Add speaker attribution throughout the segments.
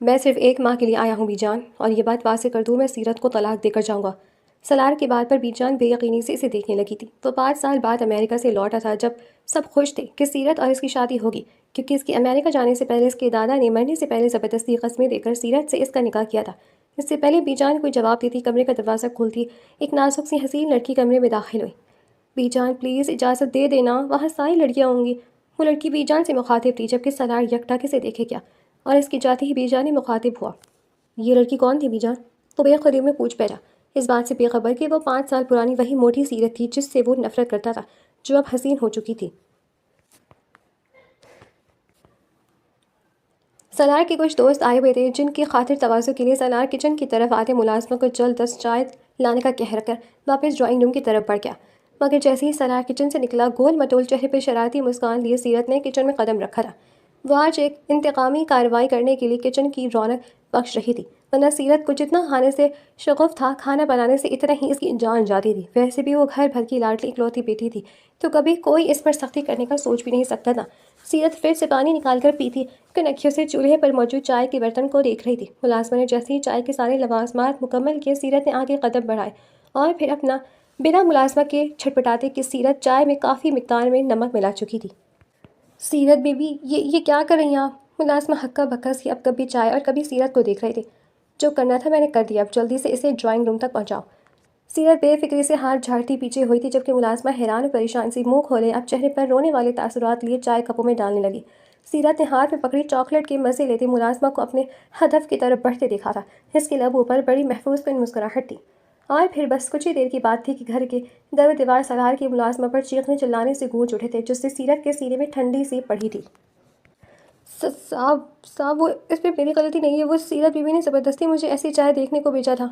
Speaker 1: میں صرف 1 ماہ کے لیے آیا ہوں بی جان، اور یہ بات واضح کر دوں، میں سیرت کو طلاق دے کر جاؤں گا۔ سالار کی بات پر بی جان بے یقینی سے اسے دیکھنے لگی تھی۔ وہ 5 سال بعد امریکہ سے لوٹا تھا جب سب خوش تھے کہ سیرت اور اس کی شادی ہوگی، کیونکہ اس کی امریکہ جانے سے پہلے اس کے دادا نے مرنے سے پہلے زبردستی قسمیں دے کر سیرت سے اس کا نکاح کیا تھا۔ اس سے پہلے بی جان کوئی جواب دیتی کمرے کا دروازہ کھولتی ایک نازک سی حسین لڑکی کمرے میں داخل ہوئی۔ بی جان پلیز اجازت دے دینا، وہاں ساری لڑکیاں ہوں گی۔ وہ لڑکی بی جان سے مخاطب تھی، جبکہ سالار یکٹا سے دیکھے کیا، اور اس کی جاتے ہی بی جان نے مخاطب ہوا۔ یہ لڑکی کون تھی بی جان؟ وہ بے خودی میں پوچھ بیٹھا، اس بات سے بے خبر کہ وہ 5 سال پرانی وہی موٹی سیرت تھی جس سے وہ نفرت کرتا تھا، جو اب حسین ہو چکی تھی۔ سالار کے کچھ دوست آئے ہوئے تھے جن کی خاطر تواضع کے لیے سالار کچن کی طرف آتے ملازموں کو جلد از چائے لانے کا کہہ کر واپس ڈرائنگ روم کی طرف بڑھ گیا۔ مگر جیسے ہی سالار کچن سے نکلا، گول مٹول چہرے پہ شرارتی مسکان لیے سیرت نے کچن میں قدم رکھا تھا۔ وہ آج ایک انتقامی کارروائی کرنے کے لیے کچن کی رونق بخش رہی تھی، ورنہ سیرت کو جتنا کھانے سے شغف تھا، کھانا بنانے سے اتنا ہی اس کی جان جاتی تھی۔ ویسے بھی وہ گھر بھر کی لاڈلی اکلوتی بیٹی تھی، تو کبھی کوئی اس پر سختی کرنے کا سوچ بھی نہیں سکتا تھا۔ سیرت پھر سے پانی نکال کر پیتی کنکھیوں سے چولہے پر موجود چائے کے برتن کو دیکھ رہی تھی۔ ملازمہ نے جیسے ہی چائے کے سارے لوازمات مکمل کیے، سیرت نے آگے قدم بڑھائے اور پھر اپنا بنا ملازمہ کے چھٹپٹاتے کہ سیرت چائے میں کافی مقدار میں نمک ملا چکی تھی۔ سیرت بیبی، یہ کیا کر رہی ہیں آپ؟ ملازمہ ہکا بکا سی اب کبھی چائے اور کبھی سیرت کو دیکھ رہے تھے۔ جو کرنا تھا میں نے کر دیا، اب جلدی سے اسے ڈرائنگ روم تک پہنچاؤ۔ سیرت بے فکری سے ہاتھ جھاڑتی پیچھے ہوئی تھی، جبکہ ملازمہ حیران و پریشان سی منہ کھولے اب چہرے پر رونے والے تاثرات لیے چائے کپوں میں ڈالنے لگی۔ سیرت نے ہاتھ میں پکڑی چاکلیٹ کے مزے لیتے ملازمہ کو اپنے ہدف کی طرف بڑھتے دیکھا تھا۔ اس کے لبوں پر بڑی محفوظ کن مسکراہٹ تھی، اور پھر بس کچھ ہی دیر کی بات تھی کہ گھر کے در و دیوار سالار کی ملازمہ پر چیخنے چلانے سے گونج اٹھے تھے، جس سے سیرت کے سینے میں ٹھنڈی سی پڑی تھی۔ صاحب وہ اس پہ میری غلطی نہیں ہے، وہ سیرت بیوی نے زبردستی مجھے ایسی چائے دیکھنے کو بھیجا تھا۔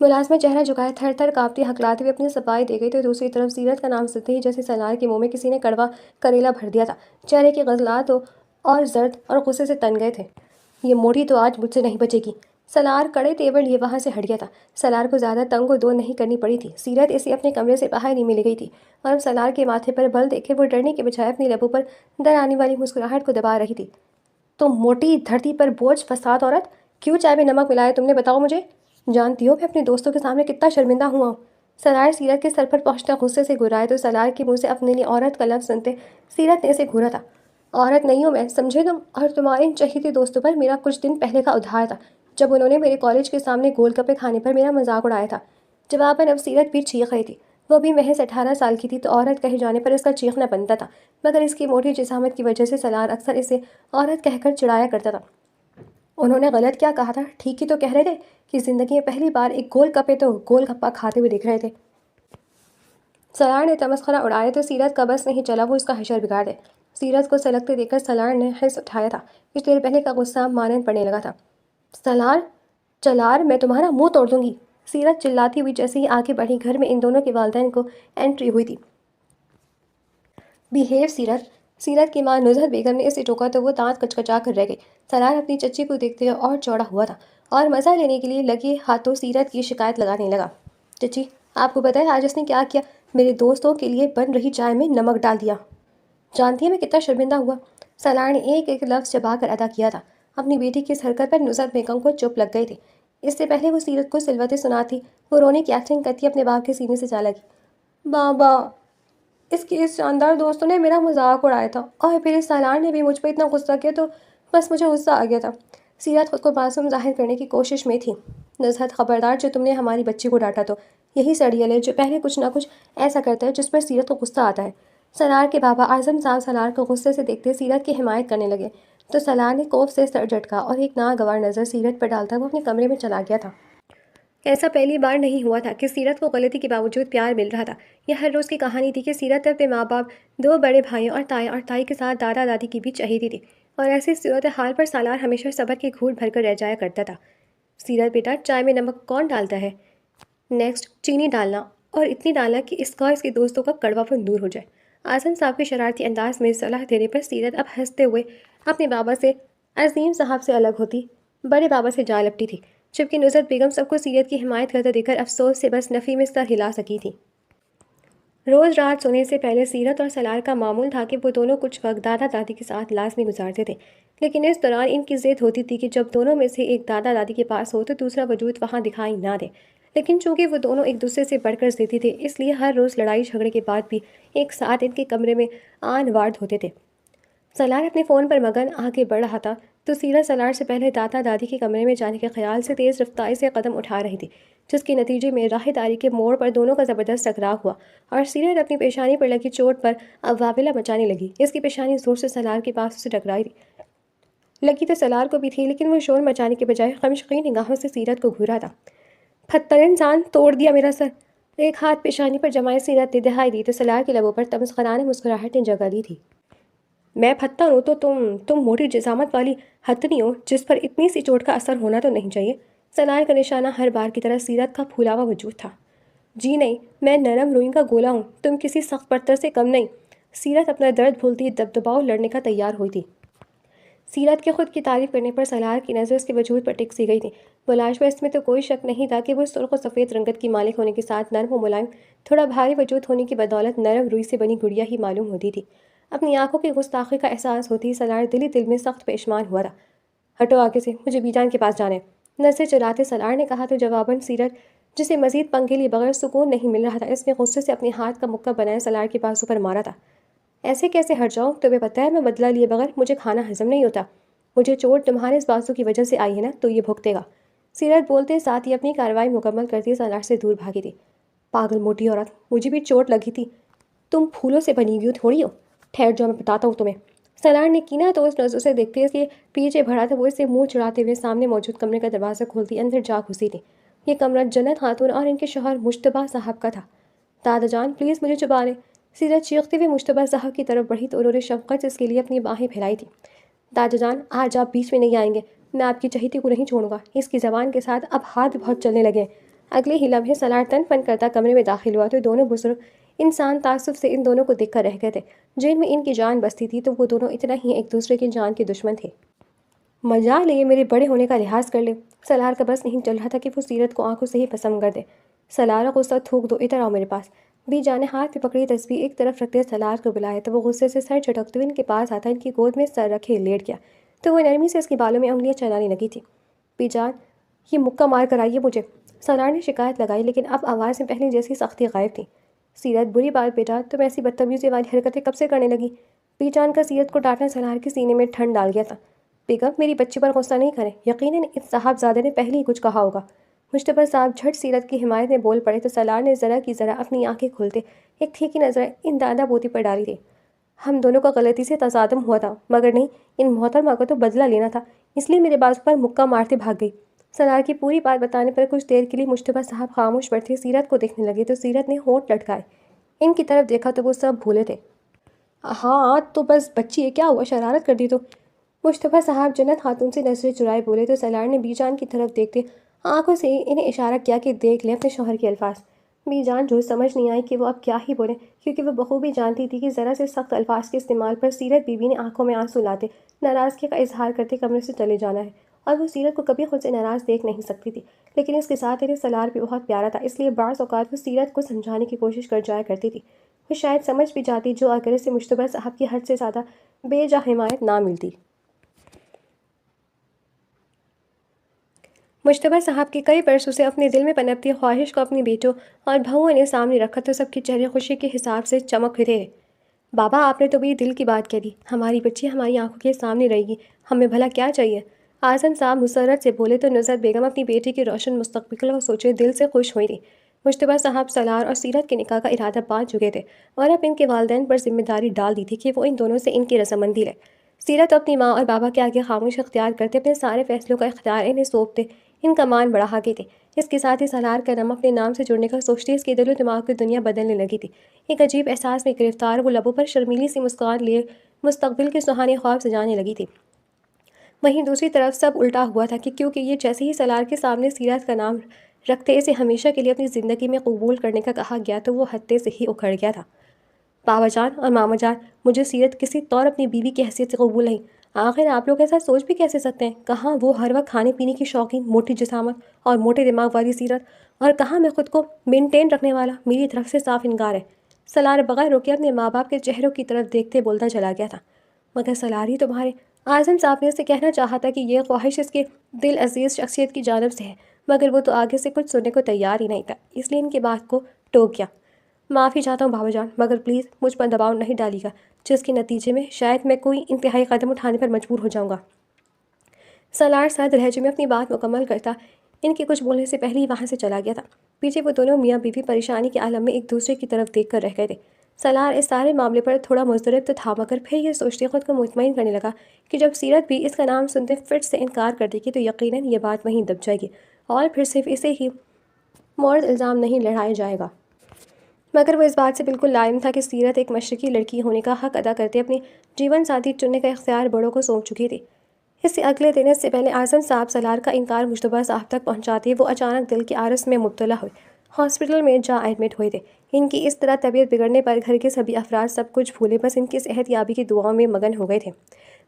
Speaker 1: ملازمہ چہرہ جھکائے تھر تھر کانپتی ہکلاتے ہوئے اپنی صفائی دے گئی، تو دوسری طرف سیرت کا نام سنتے ہی جیسے سالار کے منہ میں کسی نے کڑوا کریلا بھر دیا تھا۔ چہرے کے غزلات اور زرد اور غصے سے تن گئے تھے۔ یہ موٹی تو آج مجھ سے نہیں بچے گی۔ سالار کڑے تیور لیے وہاں سے ہٹ گیا تھا۔ سالار کو زیادہ تنگ و دو نہیں کرنی پڑی تھی۔ سیرت اسے اپنے کمرے سے باہر نہیں مل گئی تھی، اور اب سالار کے ماتھے پر بل دیکھے وہ ڈرنے کے بجائے اپنی لبوں پر در آنے والی مسکراہٹ کو دبا رہی تھی۔ تم موٹی دھرتی پر بوجھ فساد عورت، کیوں چائے میں نمک ملایا تم نے؟ بتاؤ مجھے۔ جانتی ہو میں اپنے دوستوں کے سامنے کتنا شرمندہ ہوا ہوں؟ سالار سیرت کے سر پر پہنچتا غصے سے گرائے تو سالار کے منہ سے اپنے لیے عورت کا لفظ سنتے سیرت نے اسے گھورا تھا۔ عورت نہیں ہوں میں، سمجھے تم؟ اور تمہارے ان چہیتے دوستوں پر میرا کچھ دن پہلے کا ادھار تھا، جب انہوں نے میرے کالج کے سامنے گول گپے کھانے پر میرا مذاق اڑایا تھا۔ جواباً اب سیرت بھی چیخ رہی تھی۔ وہ بھی محض 18 سال کی تھی، تو عورت کہے جانے پر اس کا چیخنا بنتا تھا، مگر اس کی موٹی جسامت کی وجہ سے سالار اکثر اسے عورت کہہ کر چڑھایا کرتا تھا۔ انہوں نے غلط کیا کہا تھا؟ ٹھیک ہی تو کہہ رہے تھے کہ زندگی میں پہلی بار ایک گول گپے تو گول گپا کھاتے ہوئے دیکھ رہے تھے۔ سالار نے تمسخرہ اڑایا تو سیرت کا بس نہیں چلا وہ اس کا حشر بگاڑ دے۔ سیرت کو سلگتے دیکھ کر سالار نے حس اٹھایا تھا۔ کچھ دیر پہلے کا غصہ مانند پڑنے لگا تھا۔ سالار چلار، میں تمہارا منہ توڑ دوں گی! سیرت چلاتی ہوئی جیسے ہی آگے بڑھی، گھر میں ان دونوں کے والدین کو انٹری ہوئی تھی۔ بیہیو سیرت! سیرت کی ماں نزہت بیگم نے اسے ٹوکا تو وہ دانت کچکچا کر رہ گئی۔ سالار اپنی چچی کو دیکھتے ہوئے اور چوڑا ہوا تھا، اور مزہ لینے کے لیے لگے ہاتھوں سیرت کی شکایت لگانے لگا۔ چچی، آپ کو پتہ ہے آج اس نے کیا کیا؟ میرے دوستوں کے لیے بن رہی چائے میں نمک ڈال دیا۔ جانتی ہے میں کتنا شرمندہ ہوا؟ سالار نے ایک ایک لفظ چبا کر ادا کیا تھا۔ اپنی بیٹی کی اس حرکت پر نزہت بیگم کو چپ لگ گئی تھی۔ اس سے پہلے وہ سیرت کو سلوتیں سناتی، وہ رونے کی ایکٹنگ کرتی اپنے باپ کے سینے سے جا لگی۔ بابا، اس کے اس شاندار دوستوں نے میرا مذاق اڑایا تھا، اور پھر اس سالار نے بھی مجھ پہ اتنا غصہ کیا تو بس مجھے غصہ آ گیا تھا۔ سیرت خود کو معصوم ظاہر کرنے کی کوشش میں تھی۔ نزہت، خبردار، جو تم نے ہماری بچی کو ڈانٹا تو یہی سڑیل ہے جو پہلے کچھ نہ کچھ ایسا کرتا ہے جس پر سیرت کو غصہ آتا ہے۔ سالار کے بابا اعظم صاحب سالار کو غصے سے دیکھتے سیرت کی حمایت کرنے لگے، تو سالار نے کوف سے سر جھٹکا اور ایک ناگوار نظر سیرت پر ڈالتا وہ اپنے کمرے میں چلا گیا تھا۔ ایسا پہلی بار نہیں ہوا تھا کہ سیرت کو غلطی کے باوجود پیار مل رہا تھا۔ یہ ہر روز کی کہانی تھی کہ سیرت اپنے ماں باپ، 2 بڑے بھائیوں اور تائی کے ساتھ دادا دادی کی بھی چہیتی تھی، اور ایسی صورتحال پر سالار ہمیشہ صبر کے گھونٹ بھر کر رہ جایا کرتا تھا۔ سیرت بیٹا، چائے میں نمک کون ڈالتا ہے؟ نیکسٹ چینی ڈالنا، اور اتنی ڈالنا کہ اس کا اس کے دوستوں کا کڑوا پن دور ہو جائے۔ اعظم صاحب کے شرارتی انداز میں صلاح دینے پر سیرت اب ہنستے ہوئے اپنے بابا سے، عظیم صاحب سے الگ ہوتی بڑے بابا سے جا لپٹی تھی، جبکہ نزہت بیگم سب کو سیرت کی حمایت کرتے دیکھ کر افسوس سے بس نفی میں سر ہلا سکی تھی۔ روز رات سونے سے پہلے سیرت اور سلار کا معمول تھا کہ وہ دونوں کچھ وقت دادا دادی کے ساتھ لازمی گزارتے تھے، لیکن اس دوران ان کی ضد ہوتی تھی کہ جب دونوں میں سے ایک دادا دادی کے پاس ہو تو دوسرا وجود وہاں دکھائی نہ دے۔ لیکن چونکہ وہ دونوں ایک دوسرے سے بڑھ کر ضدی تھے، اس لیے ہر روز لڑائی جھگڑے کے بعد بھی ایک ساتھ ان کے کمرے میں آن وارد ہوتے تھے۔ سلار اپنے فون پر مگن آگے بڑھ رہا تھا تو سیرت سلار سے پہلے دادا دادی کے کمرے میں جانے کے خیال سے تیز رفتاری سے قدم اٹھا رہی تھی، جس کے نتیجے میں راہ داری کے موڑ پر دونوں کا زبردست ٹکراؤ ہوا اور سیرت اپنی پیشانی پر لگی چوٹ پر اب واویلا مچانے لگی۔ اس کی پیشانی زور سے سلار کے پاس اسے ٹکرائی تھی، لگی تو سلار کو بھی تھی، لیکن وہ شور مچانے کے بجائے خمشقی نگاہوں سے سیرت کو گھورا تھا۔ پھتر انسان، توڑ دیا میرا سر! ایک ہاتھ پیشانی پر جمائے سیرت نے دہائی دی تو سلار کے لبوں پر تمسخرانہ مسکراہٹ نے جگہ لی تھی۔ میں پھتر ہوں تو تم موٹی جسامت والی ہتھنی ہو جس پر اتنی سی چوٹ کا اثر ہونا تو نہیں چاہیے۔ سلار کا نشانہ ہر بار کی طرح سیرت کا پھولا ہوا وجود تھا۔ جی نہیں، میں نرم روئی کا گولا ہوں، تم کسی سخت پتھر سے کم نہیں۔ سیرت اپنا درد بھولتی دبدباؤ لڑنے کا تیار ہوئی تھی۔ سیرت کے خود کی تعریف کرنے پر سلار کی نظر اس کے وجود پر ٹک سی گئی تھی۔ بلاش میں اس میں تو کوئی شک نہیں تھا کہ وہ سرخ و سفید رنگت کی مالک ہونے کے ساتھ نرم و ملائم، تھوڑا بھاری وجود ہونے کی بدولت نرم روئی سے بنی گڑیا ہی معلوم ہوتی تھی۔ اپنی آنکھوں کی گستاخی کا احساس ہوتی سلار دل میں سخت پیشمان ہوا تھا۔ ہٹو آگے سے، مجھے بی جان کے پاس جانا ہے، نظریں چلاتے سلار نے کہا تو جواباً سیرت، جسے مزید پنکھ کے لیے بغیر سکون نہیں مل رہا تھا، اس نے غصے سے اپنے ہاتھ کا مکہ بنائے سلار کے بازو پر مارا تھا۔ ایسے کیسے ہٹ جاؤں؟ تمہیں پتہ ہے میں بدلہ لیے بغیر مجھے کھانا ہضم نہیں ہوتا۔ مجھے چوٹ تمہارے اس بازو کی وجہ سے آئی ہے نا، تو یہ بھگتے گا۔ سیرت بولتے ساتھ ہی اپنی کارروائی مکمل کرتی سلار سے دور بھاگی تھی۔ پاگل موٹی عورت، مجھے بھی چوٹ لگی تھی، تم پھولوں سے بنی ہوئی تھوڑی ہو۔ ٹھہر جاؤ، میں بتاتا ہوں تمہیں۔ سلار نے کینا تو اس نظر سے دیکھتے اس کے پیچھے بڑھا تو وہ اسے منہ چڑھاتے ہوئے سامنے موجود کمرے کا دروازہ کھولتی اندر جا گھسی تھی۔ یہ کمرہ جنت خاتون اور ان کے شوہر مشتبہ صاحب کا تھا۔ دادا جان پلیز مجھے چھپا لیں۔ سیرت چیختے ہوئے مشتبہ صاحب کی طرف بڑھی تو انہوں نے شفقت سے اس کے لیے اپنی باہیں پھیلائی تھی۔ دادا جان آج آپ بیچ میں نہیں آئیں گے، میں آپ کی چہیتی کو نہیں چھوڑوں گا۔ اس کی زبان کے ساتھ اب ہاتھ بہت چلنے لگے ہیں۔ اگلے ہی لمحے سلار تن پن کرتا کمرے میں داخل ہوا تو دونوں بزرگ انسان تعصب سے ان دونوں کو دیکھ کر رہ گئے تھے۔ جن میں ان کی جان بستی تھی تو وہ دونوں اتنا ہی ایک دوسرے کی جان کے دشمن تھے۔ مجال ہے میرے بڑے ہونے کا لحاظ کر لے۔ سلار کا بس نہیں چل رہا تھا کہ وہ سیرت کو آنکھوں سے ہی پسند کر دے۔ سلار غصہ تھوک دو، ادھر آؤ میرے پاس۔ بی جان نے ہاتھ میں پکڑی تسبیح ایک طرف رکھتے سلار کو بلایا تو وہ غصے سے سر جھٹکتے ہوئے ان کے پاس آتا ان کی گود میں سر رکھے لیٹ گیا تو وہ نرمی سے اس کے بالوں میں انگلیاں چلانے لگی تھی۔ بی جان یہ مکہ مار کر آئیے مجھے، سلار نے شکایت لگائی، لیکن اب آواز میں پہلے جیسی سختی غائب تھی۔ سیرت بری بات بیٹا، تم ایسی بدتمیزی والی حرکتیں کب سے کرنے لگی؟ بی جان کا سیرت کو ڈانٹنا سلار کے سینے میں ٹھنڈ ڈال گیا تھا۔ بیگم میری بچی پر غصہ نہیں کریں، یقیناً اس صاحب زادے نے پہلے ہی کچھ کہا ہوگا۔ مشتبہ صاحب جھٹ سیرت کی حمایت میں بول پڑے تو سلار نے ذرا کی ذرا اپنی آنکھیں کھولتے ایک تھیکی نظر ان دادا پوتی پر ڈالی تھی۔ ہم دونوں کا غلطی سے تصادم ہوا تھا، مگر نہیں، ان محترمہ کو تو بدلہ لینا تھا، اس لیے میرے بازو پر مکہ مارتے بھاگ گئی۔ سلار کی پوری بات بتانے پر کچھ دیر کے لیے مشتبہ صاحب خاموش بیٹھے سیرت کو دیکھنے لگے تو سیرت نے ہونٹ لٹکائے ان کی طرف دیکھا تو وہ سب بھولے تھے۔ ہاں تو بس بچی ہے، کیا ہوا، شرارت کر دی تو؟ مشتبہ صاحب جنت خاتون سے نظریں چرائے بولے تو سلار نے بی جان کی طرف دیکھتے آنکھوں سے انہیں اشارہ کیا کہ دیکھ لیں اپنے شوہر کے الفاظ۔ بی جان جو سمجھ نہیں آئی کہ وہ اب کیا ہی بولیں، کیونکہ وہ بخوبی جانتی تھی کہ ذرا سے سخت الفاظ کے استعمال پر سیرت بی بی نے آنکھوں میں آنسو لاتے ناراضگی کا اظہار کرتے کمرے سے چلے جانا ہے، اور وہ سیرت کو کبھی خود سے ناراض دیکھ نہیں سکتی تھی، لیکن اس کے ساتھ انہیں سلار بھی بہت پیارا تھا، اس لیے بعض اوقات وہ سیرت کو سمجھانے کی کوشش کر جایا کرتی تھی۔ وہ شاید سمجھ بھی جاتی جو اگر اسے مشتبہ صاحب کی حد سے زیادہ بے جا حمایت نہ ملتی۔ مشتبہ صاحب کی کئی برسوں سے اپنے دل میں پنپتی خواہش کو اپنی بیٹوں اور بہوؤں نے سامنے رکھا تو سب کے چہرے خوشی کے حساب سے چمک رہے۔ بابا آپ نے تو بھی دل کی بات کہہ دی، ہماری بچی ہماری آنکھوں کے سامنے رہے گی، ہمیں بھلا کیا چاہیے؟ اعظم صاحب مسرت سے بولے تو نزہت بیگم اپنی بیٹی کے روشن مستقبل کو سوچے دل سے خوش ہوئی تھی۔ مشتبہ صاحب سلار اور سیرت کے نکاح کا ارادہ باندھ چکے تھے اور اب ان کے والدین پر ذمہ داری ڈال دی تھی کہ وہ ان دونوں سے ان کی رضامندی لے۔ سیرت اپنی ماں اور بابا کے آگے خاموش اختیار کرتے اپنے سارے فیصلوں کا اختیار انہیں سونپتے ان کا مان بڑھا گئی تھی۔ اس کے ساتھ ہی سلار کا نام اپنے نام سے جڑنے کا سوچتے اس کے دل و دماغ کی دنیا بدلنے لگی تھی۔ ایک عجیب احساس میں گرفتار وہ لبوں پر شرمیلی سی مسکان لیے مستقبل کے سہانے خواب سجانے لگی تھی۔ وہیں دوسری طرف سب الٹا ہوا تھا کہ کیونکہ یہ جیسے ہی سلار کے سامنے سیرت کا نام رکھتے اسے ہمیشہ کے لیے اپنی زندگی میں قبول کرنے کا کہا گیا تو وہ ہتے سے ہی اکھڑ گیا تھا۔ بابا جان اور ماما جان، مجھے سیرت کسی طور اپنی بیوی کی حیثیت سے قبول نہیں۔ آخر آپ لوگ ایسا سوچ بھی کیسے سکتے ہیں؟ کہاں وہ ہر وقت کھانے پینے کی شوقین موٹی جسامت اور موٹے دماغ والی سیرت، اور کہاں میں خود کو مینٹین رکھنے والا؟ میری طرف سے صاف انکار ہے۔ سلار بغیر روکے اپنے ماں باپ کے چہروں کی طرف دیکھتے بولتا چلا گیا تھا، مگر سلار ہی تمہارے اعظم صاحب نے اسے کہنا چاہا تھا کہ یہ خواہش اس کے دل عزیز شخصیت کی جانب سے ہے، مگر وہ تو آگے سے کچھ سننے کو تیار ہی نہیں تھا، اس لیے ان کی بات کو ٹوک گیا۔ معافی چاہتا ہوں بابا جان، مگر پلیز مجھ پر دباؤ نہیں ڈالی گا، جس کے نتیجے میں شاید میں کوئی انتہائی قدم اٹھانے پر مجبور ہو جاؤں گا۔ سلار سرد لہجے میں اپنی بات مکمل کرتا ان کے کچھ بولنے سے پہلے ہی وہاں سے چلا گیا تھا۔ پیچھے وہ دونوں میاں بیوی پریشانی کے عالم میں ایک دوسرے کی طرف دیکھ کر رہ گئے تھے۔ سلار اس سارے معاملے پر تھوڑا مضطرب تو تھا، مگر پھر یہ سوچتے خود کو مطمئن کرنے لگا کہ جب سیرت بھی اس کا نام سنتے فٹ سے انکار کر دے گی تو یقیناً یہ بات وہیں دب جائے گی اور پھر صرف اسے ہی مورد الزام نہیں لڑایا جائے گا۔ مگر وہ اس بات سے بالکل لائم تھا کہ سیرت ایک مشرقی لڑکی ہونے کا حق ادا کرتے اپنی جیون ساتھی چننے کا اختیار بڑوں کو سونپ چکی تھی۔ اس سے اگلے دن اس سے پہلے اعظم صاحب سلار کا انکار مشتبہ صاحب تک پہنچاتے وہ اچانک دل کے عارض میں مبتلا ہوئے، ہاسپٹل میں جا ایڈمٹ ہوئے تھے۔ ان کی اس طرح طبیعت بگڑنے پر گھر کے سبھی افراد سب کچھ بھولے بس ان کی صحت یابی کی دعاؤں میں مگن ہو گئے تھے۔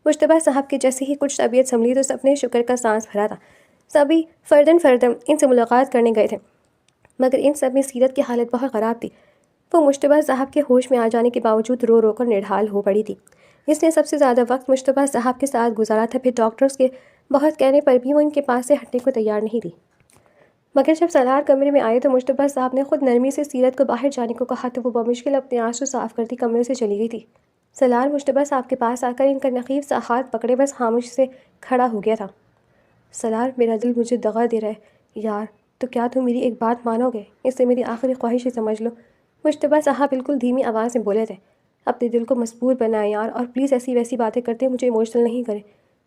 Speaker 1: مشتبہ صاحب کے جیسے ہی کچھ طبیعت سنبھلی تو سب نے شکر کا سانس بھرا تھا۔ سبھی فرداً ان سے ملاقات کرنے گئے تھے، مگر ان سب میں سیرت کی حالت بہت خراب تھی۔ وہ مشتبہ صاحب کے ہوش میں آ جانے کے باوجود رو رو کر نڈھال ہو پڑی تھی۔ اس نے سب سے زیادہ وقت مشتبہ صاحب کے ساتھ گزارا تھا، پھر ڈاکٹرز کے بہت کہنے پر بھی وہ ان کے پاس سے ہٹنے کو تیار نہیں تھی۔ مگر جب سلار کمرے میں آئے تو مشتبہ صاحب نے خود نرمی سے سیرت کو باہر جانے کو کہا تو وہ بمشکل اپنے آنسو صاف کرتی کمرے سے چلی گئی تھی۔ سلار مشتبہ صاحب کے پاس آ کر ان کا نقیب سا ہاتھ پکڑے بس خاموشی سے کھڑا ہو گیا تھا۔ سلار، میرا دل مجھے دغا دے رہا ہے یار، تو کیا تم میری ایک بات مانو گے؟ اسے میری آخری خواہش ہی سمجھ لو۔ مشتبہ صاحب بالکل دھیمی آواز میں بولے تھے۔ اپنے دل کو مصبور بنائیں یار، اور پلیز ایسی ویسی باتیں کرتے مجھے ایموشنل نہیں کریں۔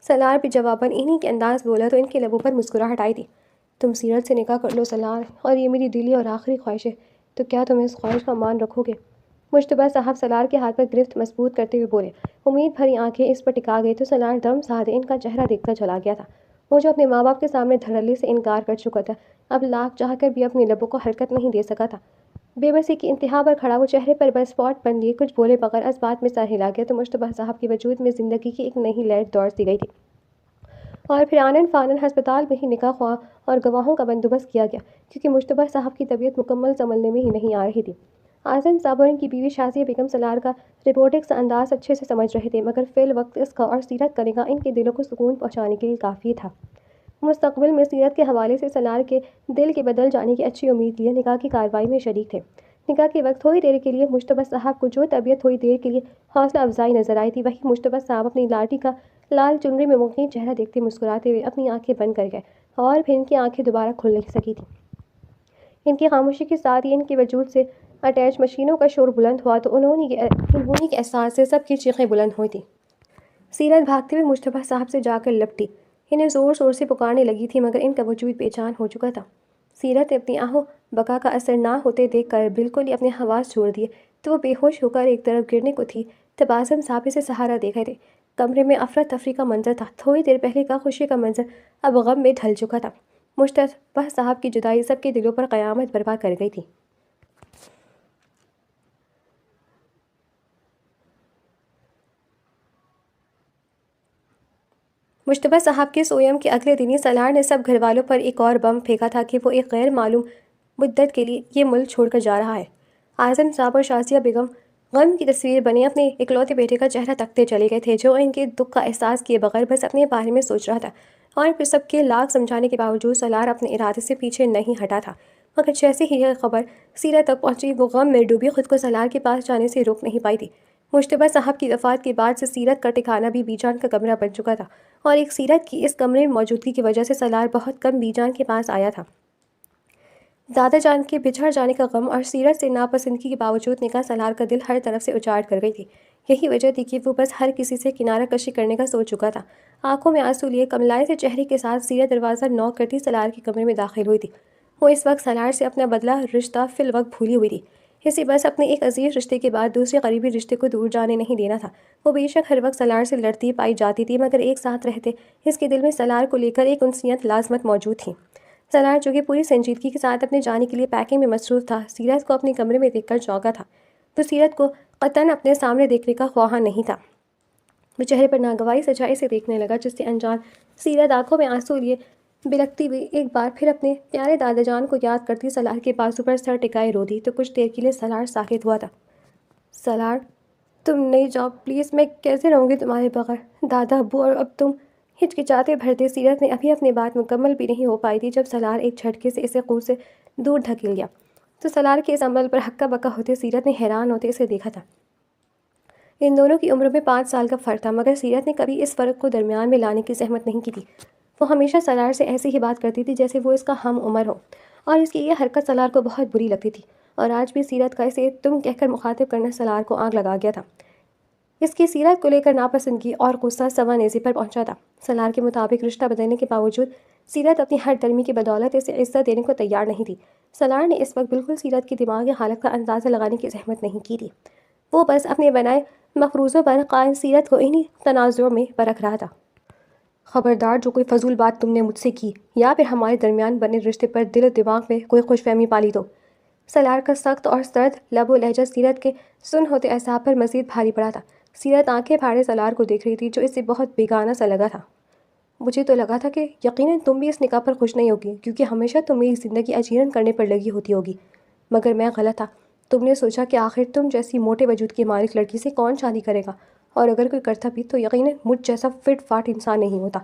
Speaker 1: سلار بھی جواباً انہی کے انداز بولا تو ان کے لبوں پر مسکراہٹ آئی تھی۔ تم سیرت سے نکاح کر لو سلار، اور یہ میری دلی اور آخری خواہش ہے، تو کیا تم اس خواہش کا مان رکھو گے؟ مشتبہ صاحب سلار کے ہاتھ پر گرفت مضبوط کرتے ہوئے بولے۔ امید بھری آنکھیں اس پر ٹکا گئی تو سلار دم سادے ان کا چہرہ دیکھتا چلا گیا تھا۔ وہ جو اپنے ماں باپ کے سامنے دھڑلے سے انکار کر چکا تھا، اب لاکھ چاہ کر بھی اپنے لبوں کو حرکت نہیں دے سکا تھا۔ بے بسی کی انتہا پر کھڑا وہ چہرے پر بس اسپاٹ بن لیے کچھ بولے بغیر اس بات میں سر ہلا گیا تو مشتبہ صاحب کے وجود میں زندگی کی ایک نئی لہر دوڑ سی گئی تھی، اور پھر آنن فانن ہسپتال میں ہی نکاح خواہ اور گواہوں کا بندوبست کیا گیا، کیونکہ مشتبہ صاحب کی طبیعت مکمل سنبھلنے میں ہی نہیں آ رہی تھی۔ اعظم صاحب اور ان کی بیوی شازیہ بیگم سلار کا رپورٹنگ کا انداز اچھے سے سمجھ رہے تھے، مگر فی الوقت اس کا اور سیرت کا نکاح ان کے دلوں کو سکون پہنچانے کے لیے کافی تھا۔ مستقبل میں سیرت کے حوالے سے سلار کے دل کے بدل جانے کی اچھی امید لیے نکاح کی کارروائی میں شریک تھے۔ نکاح کے وقت تھوڑی دیر کے لیے مشتبہ صاحب کو جو طبیعت تھوڑی دیر کے لیے حوصلہ افزائی نظر آئی تھی، وہی مشتبہ صاحب اپنی لاٹھی کا لال چنری میں مغین چہرہ دیکھتے مسکراتے ہوئے اپنی آنکھیں بند کر گئے، اور پھر ان کی آنکھیں دوبارہ کھل نہیں سکی تھیں۔ ان کی خاموشی کے ساتھ ہی ان کے وجود سے اٹیچ مشینوں کا شور بلند ہوا تو انہوں کے احساس سے سب کی چیخیں بلند ہوئی تھیں۔ سیرت بھاگتے ہوئے مشتبہ صاحب سے جا کر لپٹی، انہیں زور زور سے پکارنے لگی تھی، مگر ان کا وجود بے جان ہو چکا تھا۔ سیرت اپنی آہو بکا کا اثر نہ ہوتے دیکھ کر بالکل ہی اپنے حواس چھوڑ دیے تو وہ بے ہوش ہو کر ایک طرف گرنے کو تھی تب اعظم صاحب اسے سہارا دے گئے تھے۔ کمرے میں افراتفری کا منظر تھا، تھوڑی دیر پہلے کا خوشی کا منظر اب غم میں ڈھل چکا تھا۔ مشتبہ صاحب کی جدائی سب کے دلوں پر قیامت برپا کر گئی تھی۔ مشتبہ صاحب کے سوئم کے اگلے دن ہی سلار نے سب گھر والوں پر ایک اور بم پھینکا تھا کہ وہ ایک غیر معلوم مدت کے لیے یہ ملک چھوڑ کر جا رہا ہے۔ اعظم صاحب اور شازیہ بیگم غم کی تصویر بنے اپنے اکلوتے بیٹے کا چہرہ تکتے چلے گئے تھے، جو ان کے دکھ کا احساس کیے بغیر بس اپنے بارے میں سوچ رہا تھا، اور پھر سب کے لاکھ سمجھانے کے باوجود سلار اپنے ارادے سے پیچھے نہیں ہٹا تھا۔ مگر جیسے ہی یہ خبر سیرت تک پہنچی وہ غم میں ڈوبی خود کو سلار کے پاس جانے سے روک نہیں پائی تھی۔ مشتبہ صاحب کی وفات کے بعد سے سیرت کا ٹھکانہ بھی بی جان کا کمرہ بن چکا تھا، اور ایک سیرت کی اس کمرے میں موجودگی کی وجہ سے سلار بہت کم بی جان کے پاس آیا تھا۔ دادا جان کے بچھڑ جانے کا غم اور سیرت سے ناپسندگی کے باوجود نکاح سلار کا دل ہر طرف سے اجاڑ کر گئی تھی۔ یہی وجہ تھی کہ وہ بس ہر کسی سے کنارہ کشی کرنے کا سوچ چکا تھا۔ آنکھوں میں آنسو لیے کملائے سے چہرے کے ساتھ سیرت دروازہ نوک کرتی سلار کے کمرے میں داخل ہوئی تھی۔ وہ اس وقت سلار سے اپنا بدلہ رشتہ فی الوقت بھولی ہوئی تھی۔ اسے بس اپنے ایک عزیز رشتے کے بعد دوسرے قریبی رشتے کو دور جانے نہیں دینا تھا۔ وہ بے شک ہر وقت سلار سے لڑتی پائی جاتی تھی، مگر ایک ساتھ رہتے اس کے دل میں سلار کو لے کر ایک انسیت لازمت موجود تھی۔ سلار جو کہ پوری سنجیدگی کے ساتھ اپنے جانے کے لیے پیکنگ میں مصروف تھا، سیرت کو اپنے کمرے میں دیکھ کر چونکا تھا۔ وہ سیرت کو قطعاً اپنے سامنے دیکھنے کا خواہاں نہیں تھا۔ وہ چہرے پر ناگواری سے اسے دیکھنے لگا، جس سے انجان سیرت آنکھوں میں آنسو لیے بلکتی ہوئی ایک بار پھر اپنے پیارے دادا جان کو یاد کرتی سلار کے بازو پر سر ٹکائے رو دی تو کچھ دیر کے لیے سلار ساکت ہوا تھا۔ سالار، تم نہیں جاؤ پلیز، میں کیسے رہوں گی تمہارے بغیر؟ دادا، ابو اور اب تم۔ ہچکچاتے بھرتے سیرت نے ابھی اپنی بات مکمل بھی نہیں ہو پائی تھی جب سالار ایک جھٹکے سے اسے قوت سے دور دھکیل گیا۔ تو سالار کے اس عمل پر ہکا بکا ہوتے سیرت نے حیران ہوتے اسے دیکھا تھا۔ ان دونوں کی عمر میں 5 سال کا فرق تھا، مگر سیرت نے کبھی اس فرق کو درمیان میں لانے کی زحمت نہیں کی تھی۔ وہ ہمیشہ سالار سے ایسی ہی بات کرتی تھی جیسے وہ اس کا ہم عمر ہو، اور اس کی یہ حرکت سالار کو بہت بری لگتی تھی، اور آج بھی سیرت کا اسے تم کہہ کر مخاطب کرنا سالار کو آگ لگا گیا تھا۔ اس کی سیرت کو لے کر ناپسندگی اور غصہ سوا نیزی پر پہنچا تھا۔ سالار کے مطابق رشتہ بدلنے کے باوجود سیرت اپنی ہر درمی کی بدولت اسے عزت دینے کو تیار نہیں تھی۔ سالار نے اس وقت بالکل سیرت کی دماغی حالت کا اندازہ لگانے کی زحمت نہیں کی تھی۔ وہ بس اپنے بنائے مفروضوں پر قائم سیرت کو انہی تنازعوں میں پرکھ رہا تھا۔ خبردار، جو کوئی فضول بات تم نے مجھ سے کی یا پھر ہمارے درمیان بنے رشتے پر دل و دماغ میں کوئی خوش فہمی پالی تو۔ سالار کا سخت اور سرد لب و لہجہ سیرت کے سن ہوتے اعصاب پر مزید بھاری پڑا تھا۔ سیرت آنکھیں پھاڑے سالار کو دیکھ رہی تھی، جو اسے بہت بیگانہ سا لگا تھا۔ مجھے تو لگا تھا کہ یقیناً تم بھی اس نکاح پر خوش نہیں ہوگی، کیونکہ ہمیشہ تم میری زندگی اجیرن کرنے پر لگی ہوتی ہوگی، مگر میں غلط تھا۔ تم نے سوچا کہ آخر تم جیسی موٹے وجود کی مالک لڑکی سے کون شادی کرے گا، اور اگر کوئی کرتا بھی تو یقیناً مجھ جیسا فٹ فاٹ انسان نہیں ہوتا۔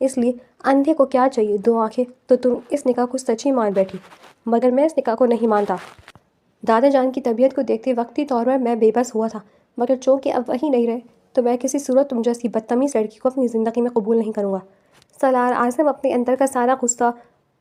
Speaker 1: اس لیے اندھے کو کیا چاہیے 2 آنکھیں، تو تم اس نکاح کو سچی مان بیٹھی، مگر میں اس نکاح کو نہیں مانتا۔ دادا جان کی طبیعت کو دیکھتے وقتی طور پر میں بے بس ہوا تھا، مگر چونکہ اب وہی نہیں رہے تو میں کسی صورت تم جیسی بدتمیز لڑکی کو اپنی زندگی میں قبول نہیں کروں گا۔ سالار اعظم اپنے اندر کا سارا غصہ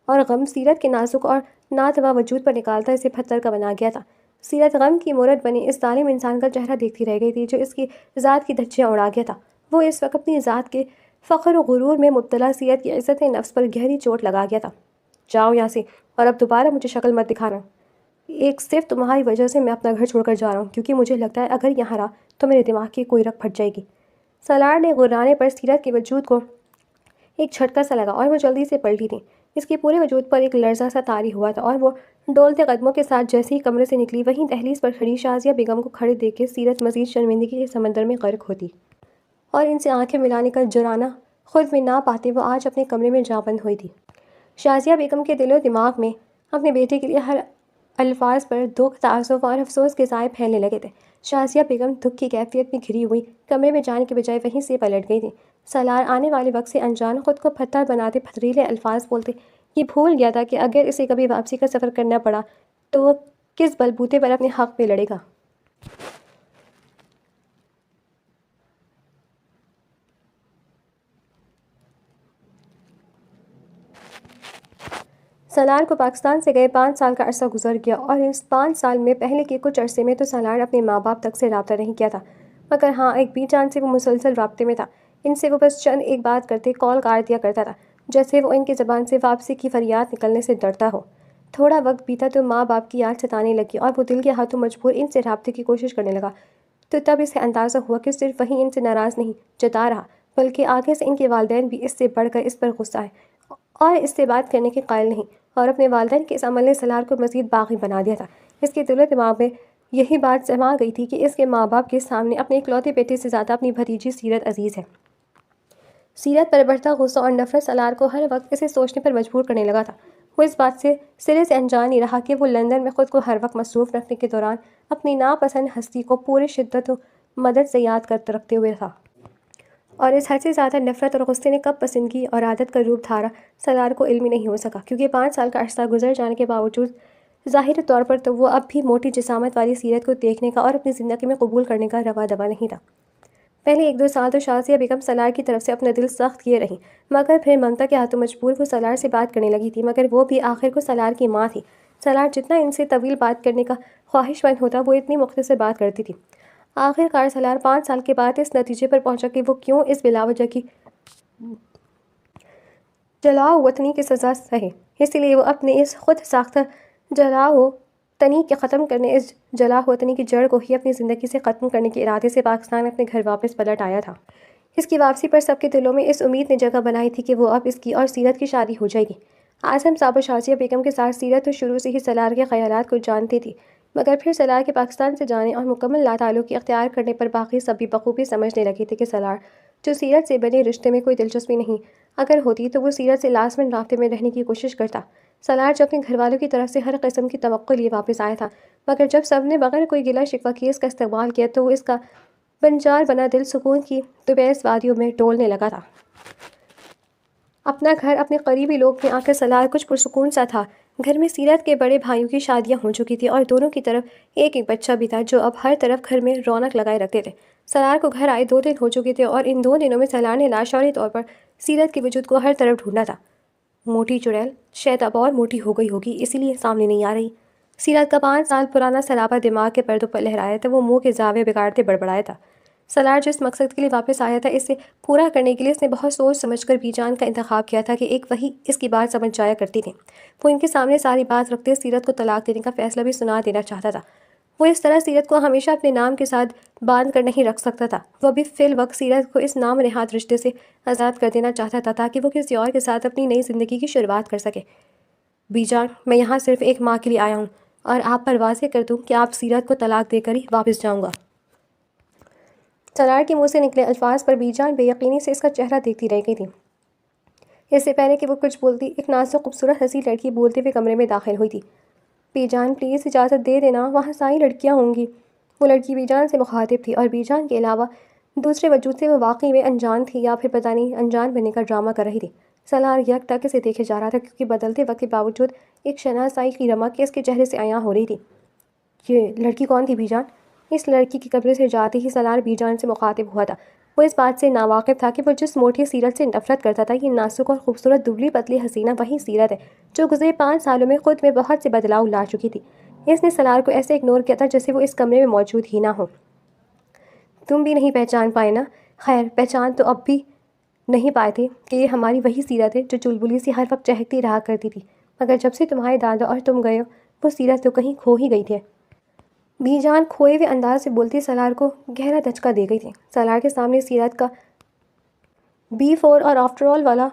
Speaker 1: اور غم سیرت کے نازک اور ناتواں وجود پر نکالتا اسے پتھر کا بنا گیا تھا۔ سیرت غم کی مورد بنی اس ظالم انسان کا چہرہ دیکھتی رہ گئی تھی جو اس کی ذات کی دھجیاں اڑا گیا تھا۔ وہ اس وقت اپنی ذات کے فخر و غرور میں مبتلا سیرت کی عزت نفس پر گہری چوٹ لگا گیا تھا۔ جاؤ یہاں سے، اور اب دوبارہ مجھے شکل مت دکھانا۔ ایک صرف تمہاری وجہ سے میں اپنا گھر چھوڑ کر جا رہا ہوں، کیونکہ مجھے لگتا ہے اگر یہاں رہا تو میرے دماغ کی کوئی رگ پھٹ جائے گی۔ سالار نے غرانے پر سیرت کے وجود کو ایک جھٹکا سا لگا اور وہ جلدی سے پلٹی تھی۔ اس کے پورے وجود پر ایک لرزہ سا طاری ہوا تھا، اور وہ ڈولتے قدموں کے ساتھ جیسے ہی کمرے سے نکلی وہیں دہلیز پر کھڑی شازیہ بیگم کو کھڑے دیکھ کے سیرت مزید شرمندگی کے سمندر میں غرق ہوتی، اور ان سے آنکھیں ملانے کا جرانہ خود میں نہ پاتے وہ آج اپنے کمرے میں جا بند ہوئی تھی۔ شازیہ بیگم کے دل و دماغ میں اپنے بیٹے کے لیے ہر الفاظ پر دکھ، تعصب اور افسوس کے سائے پھیلنے لگے تھے۔ شازیہ بیگم دکھ کی کیفیت میں گھری ہوئی کمرے میں جانے کے بجائے وہیں سے پلٹ گئی تھی۔ سالار آنے والے وقت سے انجان خود کو پتھر بناتے پتھریلے الفاظ بولتے یہ بھول گیا تھا کہ اگر اسے کبھی واپسی کا سفر کرنا پڑا تو وہ کس بلبوتے پر اپنے حق میں لڑے گا۔ سالار کو پاکستان سے گئے 5 سال کا عرصہ گزر گیا، اور اس 5 سال میں پہلے کے کچھ عرصے میں تو سالار اپنے ماں باپ تک سے رابطہ نہیں کیا تھا، مگر ہاں ایک بی جان سے وہ مسلسل رابطے میں تھا۔ ان سے وہ بس چند ایک بات کرتے کال کاٹ دیا کرتا تھا، جیسے وہ ان کی زبان سے واپسی کی فریاد نکلنے سے ڈرتا ہو۔ تھوڑا وقت بیتا تو ماں باپ کی یاد ستانے لگی اور وہ دل کے ہاتھوں مجبور ان سے رابطے کی کوشش کرنے لگا۔ تو تب اسے اندازہ ہوا کہ صرف وہی ان سے ناراض نہیں جتا رہا، بلکہ آگے سے ان کے والدین بھی اس سے بڑھ کر اس پر غصہ ہے اور اس سے بات کرنے کے قائل نہیں، اور اپنے والدین کے اس عمل نے سالار کو مزید باغی بنا دیا تھا۔ اس کے دل و دماغ میں یہی بات سما گئی تھی کہ اس کے ماں باپ کے سامنے اپنے اکلوتے بیٹے سے زیادہ اپنی بھتیجی سیرت عزیز ہے۔ سیرت پر بڑھتا غصہ اور نفرت سالار کو ہر وقت اسے سوچنے پر مجبور کرنے لگا تھا۔ وہ اس بات سے سرے سے انجان نہیں رہا کہ وہ لندن میں خود کو ہر وقت مصروف رکھنے کے دوران اپنی ناپسند ہستی کو پوری شدت و مدد سے یاد کرتے رکھتے ہوئے تھا، اور اس حد سے زیادہ نفرت اور غصے نے کب پسندگی اور عادت کا روپ دھارا سالار کو علم ہی نہیں ہو سکا، کیونکہ 5 سال کا عرصہ گزر جانے کے باوجود ظاہری طور پر تو وہ اب بھی موٹی جسامت والی سیرت کو دیکھنے کا اور اپنی زندگی میں قبول کرنے کا روا دوا نہیں تھا۔ پہلے 1-2 سال تو شازیہ بیگم سالار کی طرف سے اپنا دل سخت کیے رہی، مگر پھر ممتا کے ہاتھوں مجبور وہ سالار سے بات کرنے لگی تھی، مگر وہ بھی آخر کو سالار کی ماں تھی۔ سالار جتنا ان سے طویل بات کرنے کا خواہش مند ہوتا وہ اتنی مختصر بات کرتی تھی۔ آخر کار سالار 5 سال کے بعد اس نتیجے پر پہنچا کہ وہ کیوں اس بلا وجہ کی جلاؤ وطنی کی سزا سہے، اس لیے وہ اپنے اس خود ساختہ جلاؤ وطنی کے ختم کرنے، اس جلاؤ وطنی کی جڑ کو ہی اپنی زندگی سے ختم کرنے کے ارادے سے پاکستان اپنے گھر واپس پلٹ آیا تھا۔ اس کی واپسی پر سب کے دلوں میں اس امید نے جگہ بنائی تھی کہ وہ اب اس کی اور سیرت کی شادی ہو جائے گی۔ اعظم صاحب اور شازیہ بیگم کے ساتھ سیرت تو شروع سے ہی سالار کے خیالات کو جانتی تھی، مگر پھر سالار کے پاکستان سے جانے اور مکمل لا تعلقی اختیار کرنے پر باقی سب بھی بخوبی سمجھنے لگے تھے کہ سالار جو سیرت سے بنے رشتے میں کوئی دلچسپی نہیں اگر ہوتی تو وہ سیرت سے لازماً رابطے میں رہنے کی کوشش کرتا، سلار جو اپنے گھر والوں کی طرف سے ہر قسم کی توقع لیے واپس آیا تھا، مگر جب سب نے بغیر کوئی گلہ شکوہ کیے اس کا استقبال کیا تو وہ اس کا بنجار بنا دل سکون کی دوبیس وادیوں میں ڈولنے لگا تھا۔ اپنا گھر، اپنے قریبی لوگ میں آ کر سلار کچھ پرسکون سا تھا۔ گھر میں سیرت کے بڑے بھائیوں کی شادیاں ہو چکی تھی اور دونوں کی طرف ایک ایک بچہ بھی تھا جو اب ہر طرف گھر میں رونق لگائے رکھتے تھے۔ سلار کو گھر آئے 2 دن ہو چکے تھے اور ان 2 دنوں میں سلار نے لاشعوری طور پر سیرت کے وجود کو ہر طرف ڈھونڈا تھا۔ موٹی چڑیل شاید اب اور موٹی ہو گئی ہوگی، اسی لیے سامنے نہیں آ رہی۔ سیرت کا 5 سال پرانا سراپا دماغ کے پردوں پر لہرایا تھا، وہ منہ کے زاویے بگاڑتے بڑبڑایا تھا۔ سلار جس مقصد کے لیے واپس آیا تھا، اسے پورا کرنے کے لیے اس نے بہت سوچ سمجھ کر بی جان کا انتخاب کیا تھا کہ ایک وہی اس کی بات سمجھ جایا کرتی تھی۔ وہ ان کے سامنے ساری بات رکھتے سیرت کو طلاق دینے کا فیصلہ بھی سنا دینا چاہتا تھا۔ وہ اس طرح سیرت کو ہمیشہ اپنے نام کے ساتھ باندھ کر نہیں رکھ سکتا تھا، وہ ابھی فی الوقت سیرت کو اس نام نہاد رشتے سے آزاد کر دینا چاہتا تھا تاکہ وہ کسی اور کے ساتھ اپنی نئی زندگی کی شروعات کر سکے۔ بی جان، میں یہاں صرف 1 ماہ کے لیے آیا ہوں اور آپ پر واضح کر دوں کہ آپ سیرت کو طلاق دے کر ہی واپس جاؤں گا۔ سلار کے منہ سے نکلے الفاظ پر بی جان بے یقینی سے اس کا چہرہ دیکھتی رہ گئی تھی۔ اس سے پہلے کہ وہ کچھ بولتی، ایک نازک خوبصورت ہنسی لڑکی بولتے ہوئے کمرے میں داخل ہوئی تھی۔ بی جان پلیز اجازت دے دینا، وہاں ساری لڑکیاں ہوں گی۔ وہ لڑکی بی جان سے مخاطب تھی اور بی جان کے علاوہ دوسرے وجود سے وہ واقعی میں انجان تھی یا پھر پتہ نہیں انجان بننے کا ڈرامہ کر رہی تھی۔ سلار یک ٹک سے دیکھے جا رہا تھا کیونکہ بدلتے وقت کے باوجود ایک شناسائی کی رمق اس کے چہرے سے عیاں ہو رہی تھی۔ یہ لڑکی کون تھی بی جان؟ اس لڑکی کے کمرے سے جاتے ہی سلار بی جان سے مخاطب ہوا تھا۔ وہ اس بات سے ناواقف تھا کہ وہ جس موٹی سیرت سے نفرت کرتا تھا، یہ نازک اور خوبصورت دبلی پتلی حسینہ وہی سیرت ہے جو گزرے 5 سالوں میں خود میں بہت سے بدلاؤ لا چکی تھی۔ اس نے سلار کو ایسے اگنور کیا تھا جیسے وہ اس کمرے میں موجود ہی نہ ہو۔ تم بھی نہیں پہچان پائے نا؟ خیر، پہچان تو اب بھی نہیں پائے تھے کہ یہ ہماری وہی سیرت ہے جو چلبلی سی ہر وقت چہکتی رہا کرتی تھی، مگر جب سے تمہارے دادا اور تم گئے ہو وہ سیرت تو کہیں کھو ہی گئی تھی۔ بی جان کھوئے ہوئے انداز سے بولتی سلار کو گہرا دھچکا دے گئی تھی۔ سلار کے سامنے سیرت کا بیفور اور آفٹر آل والا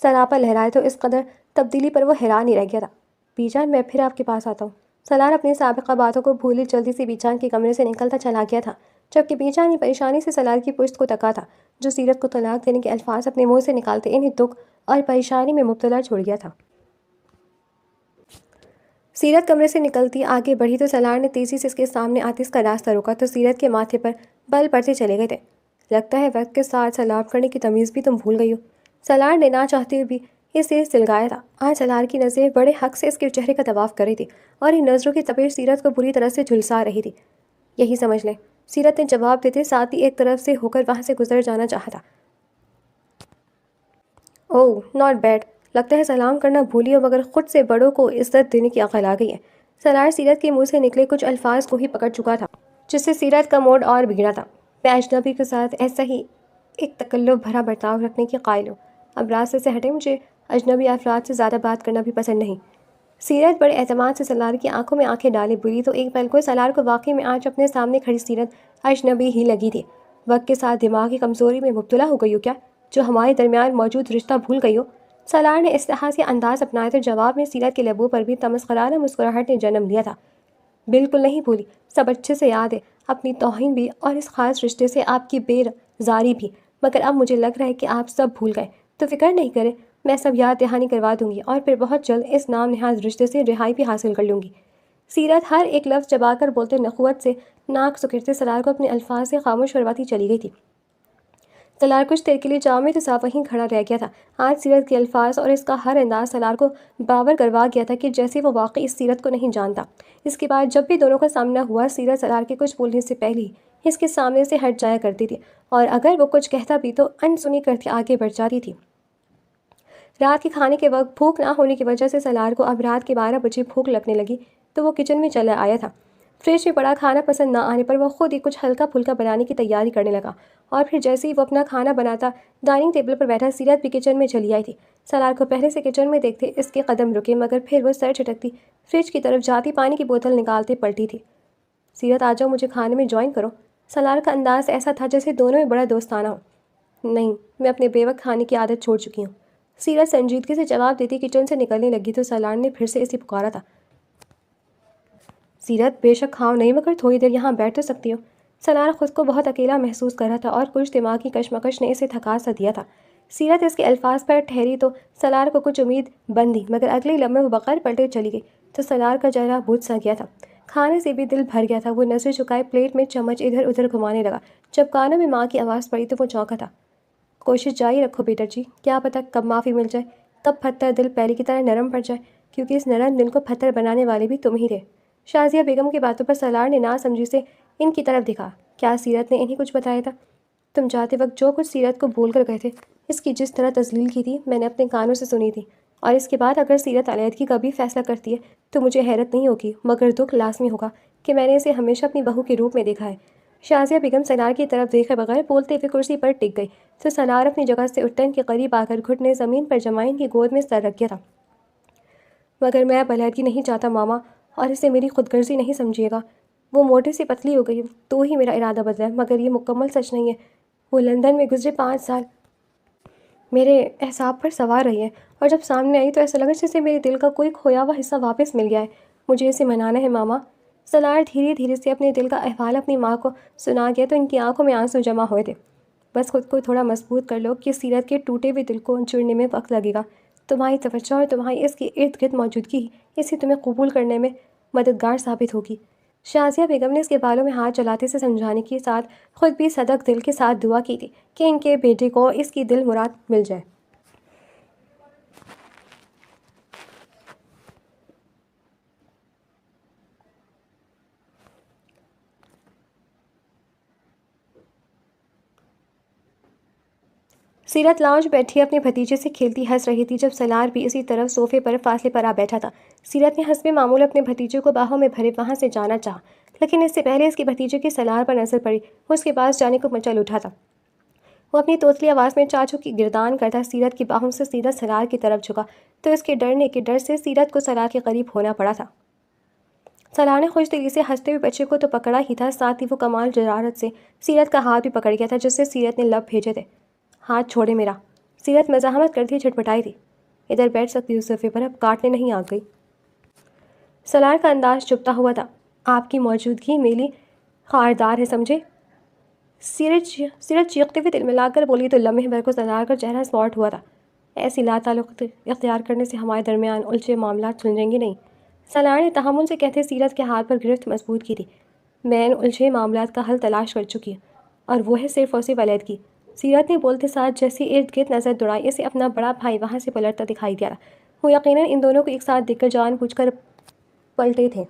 Speaker 1: سراپا لہرائے تو اس قدر تبدیلی پر وہ حیران ہی رہ گیا تھا۔ بی جان، میں پھر آپ کے پاس آتا ہوں۔ سلار اپنی سابقہ باتوں کو بھولے جلدی سے بی جان کے کمرے سے نکلتا چلا گیا تھا، جبکہ بی جان نے پریشانی سے سلار کی پشت کو تکا تھا جو سیرت کو طلاق دینے کے الفاظ اپنے منہ سے نکالتے انہیں دکھ اور پریشانی میں مبتلا چھوڑ گیا تھا۔ سیرت کمرے سے نکلتی آگے بڑھی تو سلار نے تیزی سے اس کے سامنے آتے اس کا راستہ روکا تو سیرت کے ماتھے پر بل پڑتے چلے گئے تھے۔ لگتا ہے وقت کے ساتھ سلام کرنے کی تمیز بھی تم بھول گئی ہو۔ سلار نے نہ چاہتے ہوئے بھی اسے سلگایا تھا۔ آج سلار کی نظریں بڑے حق سے اس کے چہرے کا طواف کر رہی تھی اور ان نظروں کی تپش سیرت کو بری طرح سے جھلسا رہی تھی۔ یہی سمجھ لیں، سیرت نے جواب دیتے ساتھ ہی ایک طرف سے ہو کر وہاں سے گزر جانا چاہا تھا۔ اوہ ناٹ بیڈ، لگتا ہے سلام کرنا بھولی ہو مگر خود سے بڑوں کو عزت دینے کی عقل آ گئی ہے۔ سلار سیرت کے منہ سے نکلے کچھ الفاظ کو ہی پکڑ چکا تھا جس سے سیرت کا موڈ اور بگڑا تھا۔ میں اجنبی کے ساتھ ایسا ہی ایک تکلف بھرا برتاؤ رکھنے کی قائل ہوں۔ اب راستے سے ہٹیں، مجھے اجنبی افراد سے زیادہ بات کرنا بھی پسند نہیں۔ سیرت بڑے اعتماد سے سلار کی آنکھوں میں آنکھیں ڈالے بولی تو ایک پل کو سلار کو واقعی میں آج اپنے سامنے کھڑی سیرت اجنبی ہی لگی تھی۔ وقت کے ساتھ دماغی کمزوری میں مبتلا ہو گئی ہو کیا، جو ہمارے درمیان موجود رشتہ بھول گئی ہو؟ سلار نے استحاثی انداز اپنایا تو جواب میں سیرت کے لبوں پر بھی تمسخرانہ مسکراہٹ نے جنم لیا تھا۔ بالکل نہیں بھولی، سب اچھے سے یاد ہے، اپنی توہین بھی اور اس خاص رشتے سے آپ کی بے زاری بھی، مگر اب مجھے لگ رہا ہے کہ آپ سب بھول گئے۔ تو فکر نہیں کریں، میں سب یاد دہانی کروا دوں گی اور پھر بہت جلد اس نام نہاد رشتے سے رہائی بھی حاصل کر لوں گی۔ سیرت ہر ایک لفظ چبا کر بولتے نخوت سے ناک سکڑتے سلار کو اپنے الفاظ سے خاموش کرواتی چلی گئی تھی۔ سلار کچھ دیر کے لیے جامع تو صاف وہیں کھڑا رہ گیا تھا۔ آج سیرت کے الفاظ اور اس کا ہر انداز سلار کو باور کروا گیا تھا کہ جیسے وہ واقعی اس سیرت کو نہیں جانتا۔ اس کے بعد جب بھی دونوں کا سامنا ہوا، سیرت سلار کے کچھ بولنے سے پہلے ہی اس کے سامنے سے ہٹ جایا کرتی تھی اور اگر وہ کچھ کہتا بھی تو انسنی کرتی آگے بڑھ جاتی تھی۔ رات کے کھانے کے وقت بھوک نہ ہونے کی وجہ سے سلار کو اب رات کے 12 بجے بھوک لگنے لگی تو وہ کچن میں چلا آیا تھا۔ فریج میں پڑا کھانا پسند نہ آنے پر وہ خود ہی کچھ ہلکا پھلکا بنانے کی تیاری کرنے لگا اور پھر جیسے ہی وہ اپنا کھانا بناتا ڈائننگ ٹیبل پر بیٹھا، سیرت بھی کچن میں چلی آئی تھی۔ سلار کو پہلے سے کچن میں دیکھتے اس کے قدم رکے مگر پھر وہ سر جھٹکتی فریج کی طرف جاتی پانی کی بوتل نکالتے پلٹی تھی۔ سیرت آ جاؤ، مجھے کھانے میں جوائن کرو۔ سلار کا انداز ایسا تھا جیسے دونوں میں بڑا دوستانہ ہو۔ نہیں، میں اپنے بے وقت کھانے کی عادت چھوڑ چکی ہوں، سیرت سنجیدگی سے جواب دیتی کچن سے نکلنے لگی تو سلار نے پھر سے اسے پکارا تھا۔ سیرت بے شک کھاؤ نہیں مگر تھوڑی دیر یہاں بیٹھ تو سکتی ہو۔ سلار خود کو بہت اکیلا محسوس کر رہا تھا اور کچھ دماغی کشمکش نے اسے تھکا سا دیا تھا۔ سیرت اس کے الفاظ پر ٹھہری تو سالار کو کچھ امید بندی، مگر اگلے لمحے وہ بغیر پلٹے چلی گئی تو سالار کا چہرہ بجھ سا گیا تھا، کھانے سے بھی دل بھر گیا تھا۔ وہ نظریں چکائے پلیٹ میں چمچ ادھر ادھر گھمانے لگا۔ جب کانوں میں ماں کی آواز پڑی تو وہ چونکا تھا۔ کوشش جاری رکھو بیٹا جی، کیا پتہ کب معافی مل جائے، کب پتھر دل پہلے کی طرح نرم پڑ جائے، کیونکہ اس نرم دل کو پتھر بنانے والے بھی تم ہی تھے۔ شازیہ بیگم کی باتوں پر سالار نے ناسمجھی سے ان کی طرف دیکھا۔ کیا سیرت نے انہیں کچھ بتایا تھا؟ تم جاتے وقت جو کچھ سیرت کو بول کر گئے تھے، اس کی جس طرح تذلیل کی تھی میں نے اپنے کانوں سے سنی تھی، اور اس کے بعد اگر سیرت علیحدگی کا بھی فیصلہ کرتی ہے تو مجھے حیرت نہیں ہوگی، مگر دکھ لازمی ہوگا کہ میں نے اسے ہمیشہ اپنی بہو کے روپ میں دیکھا ہے۔ شازیہ بیگم سالار کی طرف دیکھے بغیر بولتے ہوئے کرسی پر ٹک گئی تو سالار اپنی جگہ سے اٹھتا ان کے قریب آ کر گھٹنے زمین پر جمائے ان کی گود میں سر رکھ گیا تھا۔ مگر میں اب علیحدگی نہیں چاہتا ماما، اور اسے میری خود غرضی نہیں سمجھیے گا۔ وہ موٹی سی پتلی ہو گئی تو ہی میرا ارادہ بدلا ہے، مگر یہ مکمل سچ نہیں ہے۔ وہ لندن میں گزرے 5 سال میرے اعصاب پر سوار رہی ہے، اور جب سامنے آئی تو ایسا لگا جیسے میرے دل کا کوئی کھویا ہوا حصہ واپس مل گیا ہے۔ مجھے اسے منانا ہے ماما۔ سالار دھیرے دھیرے سے اپنے دل کا احوال اپنی ماں کو سنا گیا تو ان کی آنکھوں میں آنسو جمع ہوئے تھے۔ بس خود کو تھوڑا مضبوط کر لو کہ سیرت کے ٹوٹے ہوئے دل کو جڑنے میں وقت لگے گا۔ تمہاری توجہ اور تمہاری اس کی ارد گرد موجودگی اسے تمہیں قبول کرنے میں مددگار ثابت ہوگی۔ شازیہ بیگم نے اس کے بالوں میں ہاتھ چلاتے سے سمجھانے کے ساتھ خود بھی صدق دل کے ساتھ دعا کی تھی کہ ان کے بیٹے کو اس کی دل مراد مل جائے۔ سیرت لاؤنج بیٹھی اپنے بھتیجے سے کھیلتی ہنس رہی تھی جب سالار بھی اسی طرف صوفے پر فاصلے پر آ بیٹھا تھا۔ سیرت نے حسب معمول اپنے بھتیجے کو باہوں میں بھرے وہاں سے جانا چاہا، لیکن اس سے پہلے اس کی بھتیجے کی سالار پر نظر پڑی، وہ اس کے پاس جانے کو مچل اٹھا تھا۔ وہ اپنی توتلی آواز میں چاچو کی گردان کرتا سیرت کی باہوں سے سیدھا سالار کی طرف جھکا تو اس کے ڈرنے کے ڈر سے سیرت کو سالار کے قریب ہونا پڑا تھا۔ سالار نے خوش دلی سے ہنستے ہوئے بچے کو تو پکڑا ہی تھا، ساتھ ہی وہ کمال جرارت سے سیرت کا ہاتھ بھی پکڑ گیا تھا جس سے سیرت نے لب بھیجے تھے۔ ہاتھ چھوڑے میرا، سیرت مزاحمت کرتی جھٹپٹائی تھی۔ ادھر بیٹھ سکتی ہو صوفے پر، اب کاٹنے نہیں آ گئی۔ سالار کا انداز چپتا ہوا تھا۔ آپ کی موجودگی میری خاردار ہے، سمجھے؟ سیرت چیختے ہوئے دل میں لا کر بولی تو لمحے بھر کو سالار کا چہرہ اسپاٹ ہوا تھا۔ ایسی لا تعلق اختیار کرنے سے ہمارے درمیان الجھے معاملات سلجھیں گے نہیں۔ سالار نے تحمل سے کہتے سیرت کے ہاتھ پر گرفت مضبوط کی تھی۔ میں ان الجھے معاملات کا حل تلاش کر چکی ہوں، اور وہ ہے صرف اور صرف علیحدگی۔ سیرت نے بولتے ساتھ جیسی ارد گرد نظر دوڑائی، اسے اپنا بڑا بھائی وہاں سے پلٹتا دکھائی دیا تھا۔ وہ یقیناً ان دونوں کو ایک ساتھ دیکھ کر جان بوجھ کر پلٹے تھے۔